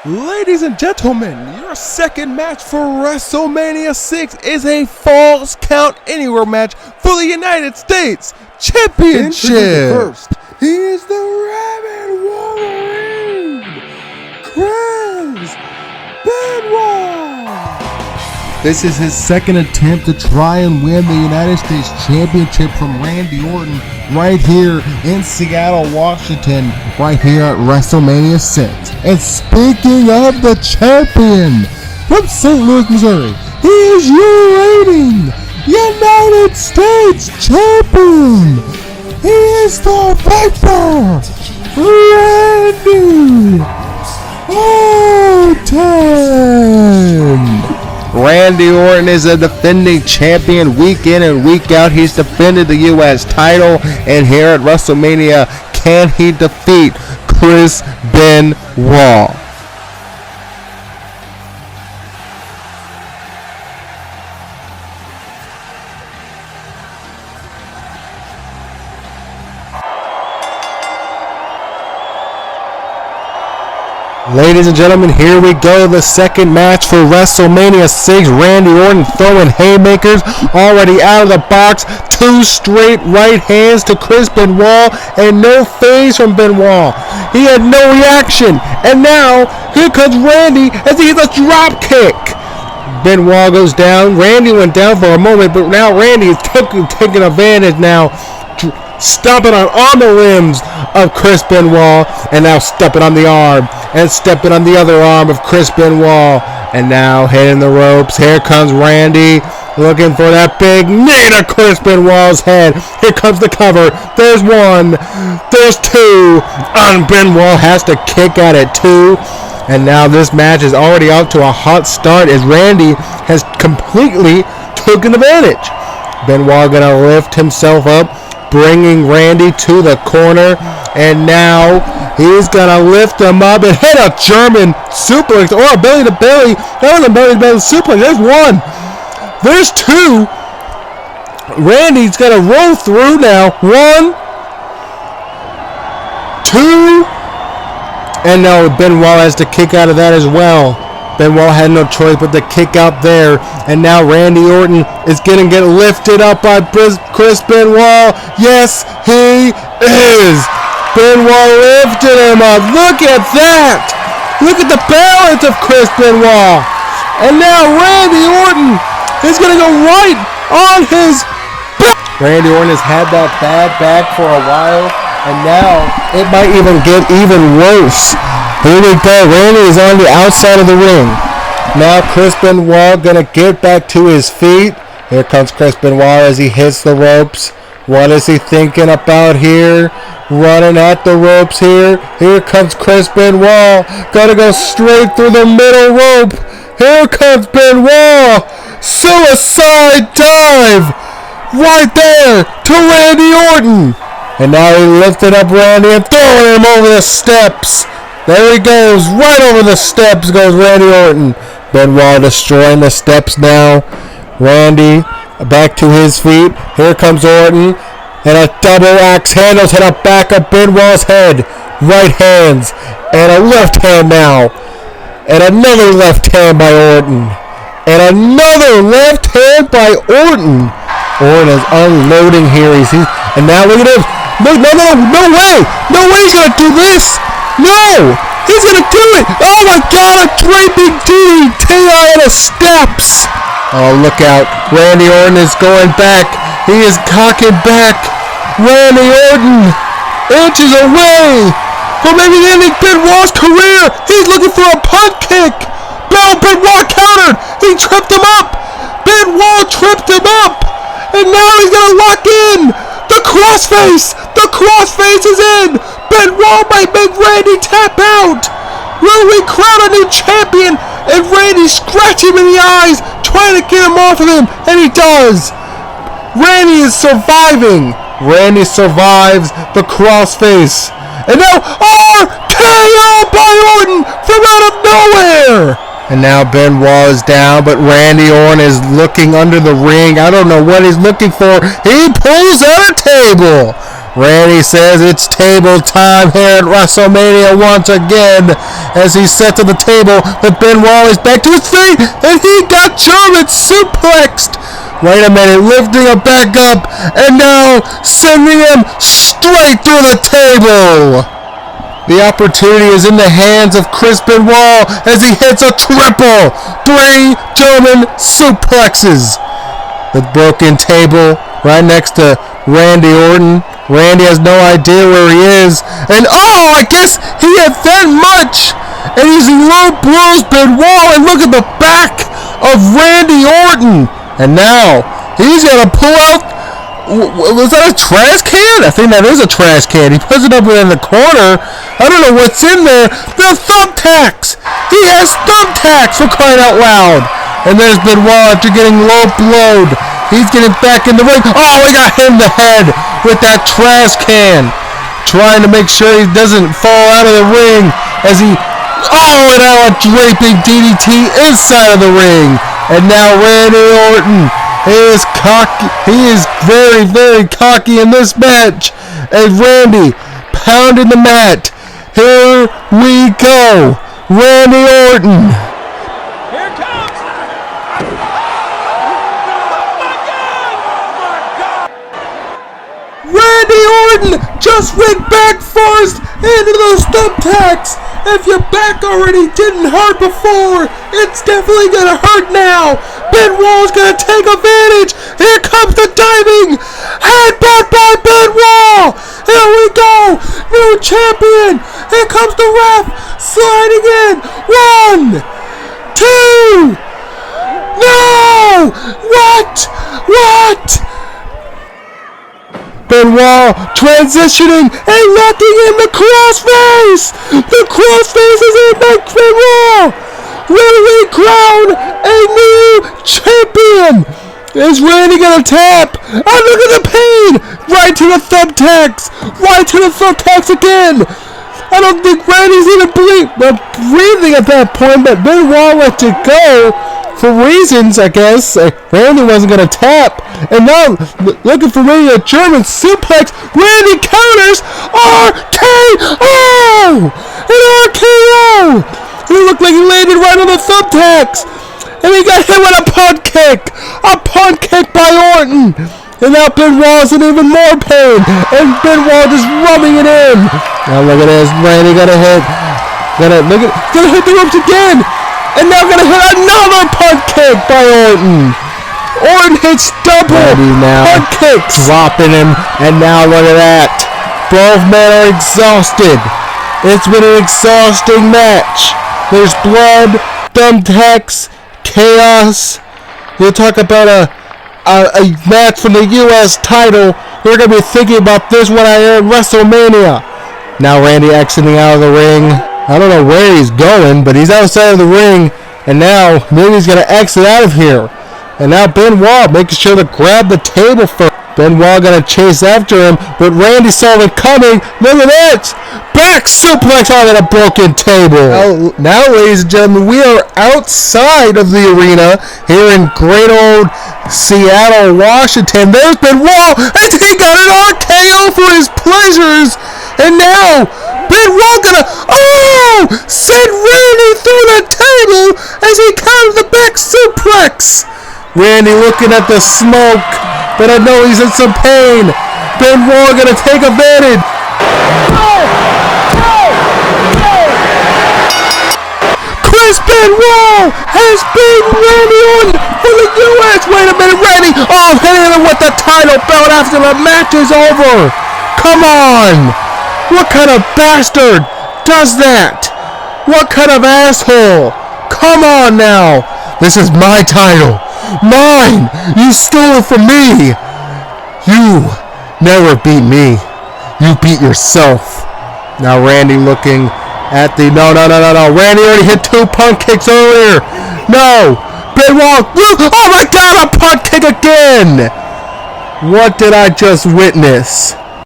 Ladies and gentlemen, your second match for Wrestlemania 6 is a Falls Count Anywhere match for the United States Championship. First, he is the Rabid Wolverine, Chris Benoit. This is his second attempt to try and win the United States Championship from Randy Orton right here in Seattle, Washington, right here at Wrestlemania 6. And speaking of the champion from St. Louis, Missouri, he is your reigning United States Champion. He is the Viper, Randy Orton. Randy Orton is a defending champion week in and week out. He's defended the U.S. title, and here at WrestleMania, can he defeat Chris Benoit? Ladies and gentlemen, here we go. The second match for WrestleMania 6. Randy Orton throwing haymakers already out of the box. Two straight right hands to Chris Benoit and no phase from Benoit. He had no reaction. And now, here comes Randy as he hits a drop kick. Benoit goes down. Randy went down for a moment, but now Randy is taking advantage now. Stomping on the limbs of Chris Benoit, and now stepping on the arm, and stepping on the other arm of Chris Benoit, and now hitting the ropes. Here comes Randy, looking for that big knee to Chris Benoit's head. Here comes the cover. There's one. There's two. And Benoit has to kick at it too. And now this match is already off to a hot start as Randy has completely taken advantage. Benoit gonna lift himself up, bringing Randy to the corner, and now he's gonna lift him up and hit a German suplex or a belly to belly. That was a belly to belly suplex. There's one. There's two. Randy's gonna roll through now. One, two, and now Benoit has to kick out of that as well. Benoit had no choice but to kick out there. And now Randy Orton is going to get lifted up by Chris Benoit. Yes, he is. Benoit lifted him up. Look at that. Look at the balance of Chris Benoit. And now Randy Orton is going to go right on his back. Randy Orton has had that bad back for a while. And now it might even get even worse. Here we go. Randy is on the outside of the ring. Now Chris Benoit gonna get back to his feet. Here comes Chris Benoit as he hits the ropes. What is he thinking about here? Running at the ropes here. Here comes Chris Benoit. Gonna go straight through the middle rope. Here comes Benoit. Suicide dive. Right there to Randy Orton. And now he lifted up Randy and throwing him over the steps. There he goes. Right over the steps goes Randy Orton. Benoit destroying the steps now. Randy back to his feet. Here comes Orton. And a double axe handle to the back of Benoit's head. Right hands. And a left hand now. And another left hand by Orton. And another left hand by Orton. Orton is unloading here. And now look at this. No way. No way he's going to do this. No! He's gonna do it! Oh my god, a draping DDT out of the steps! Oh, look out. Randy Orton is going back. He is cocking back. Randy Orton inches away from maybe ending Benoit's career. He's looking for a punt kick. No, Benoit countered. He tripped him up. Benoit tripped him up. And now he's gonna lock in. The crossface. The crossface is in. Benoit might make Randy tap out. Will we crown a new champion? And Randy scratch him in the eyes, trying to get him off of him, and he does. Randy is surviving. Randy survives the crossface. And now RKO by Orton from out of nowhere. And now Benoit is down, but Randy Orton is looking under the ring. I don't know what he's looking for. He pulls out a table. Randy says it's table time here at WrestleMania once again as he's set to the table, but Benoit is back to his feet and he got German suplexed. Wait a minute, lifting him back up and now sending him straight through the table. The opportunity is in the hands of Chris Benoit as he hits a triple 3 German suplexes. The broken table right next to Randy Orton. Randy has no idea where he is. And I guess he had that much. And he's low blows Benoit. And look at the back of Randy Orton. And now he's going to pull out. Was that a trash can? I think that is a trash can. He puts it up in the corner. I don't know what's in there. The thumbtacks. He has thumbtacks for crying out loud. And there's Benoit after getting low blowed. He's getting back in the ring. Oh, he got hit in the head with that trash can. Trying to make sure he doesn't fall out of the ring as he... Oh, and now a draping DDT inside of the ring. And now Randy Orton is cocky. He is very, very cocky in this match. And Randy pounding the mat. Here we go. Randy Orton. Here comes. Randy Orton just went back first into those thumbtacks. If your back already didn't hurt before, it's definitely gonna hurt now. Benoit's gonna take advantage. Here comes the diving headbutt by Benoit. Here we go. New champion. Here comes the ref sliding in. 1, 2. No! What? Benoit transitioning and locking in the crossface! The crossface is in by Benoit! Will we crown a new champion? Is Randy gonna tap? Oh, look at the pain! Right to the thumbtacks! Right to the thumbtacks again! I don't think Randy's even breathing at that point, but Benoit let it go. For reasons, I guess, Randy wasn't going to tap. And now, looking for maybe a German suplex. Randy counters. RKO! An RKO! It looked like he landed right on the thumbtacks. And he got hit with a punt kick. A punt kick by Orton. And now Benoit's in even more pain. And Benoit just rubbing it in. Now look at this. Randy got a hit. Gonna hit the ropes again. And now gonna hit another punt kick by Orton. Orton hits double punt kicks. Dropping him. And now look at that. Both men are exhausted. It's been an exhausting match. There's blood, thumbtacks, chaos. You'll talk about a match for the U.S. title. We're going to be thinking about this when I air WrestleMania. Now Randy exiting out of the ring. I don't know where he's going, but he's outside of the ring. And now maybe he's going to exit out of here. And now Benoit making sure to grab the table first. Benoit going to chase after him, but Randy saw it coming. Look at that! Back suplex on a broken table. Now, ladies and gentlemen, we are outside of the arena here in great old Seattle, Washington. There's Benoit, and he got an RKO for his pleasures. And now, Benoit gonna, send Randy through the table as he counted the back suplex. Randy looking at the smoke, but I know he's in some pain. Benoit gonna take advantage. Chris Benoit has beaten Randy Orton for the U.S. Wait a minute, Randy. Oh, hitting him with the title belt after the match is over. Come on. What kind of bastard does that? What kind of asshole? Come on now. This is my title. Mine! You stole it from me! You never beat me. You beat yourself. Now Randy looking at the... No. Randy already hit 2 punt kicks earlier. No! Benoit... Oh my god, a punt kick again! What did I just witness?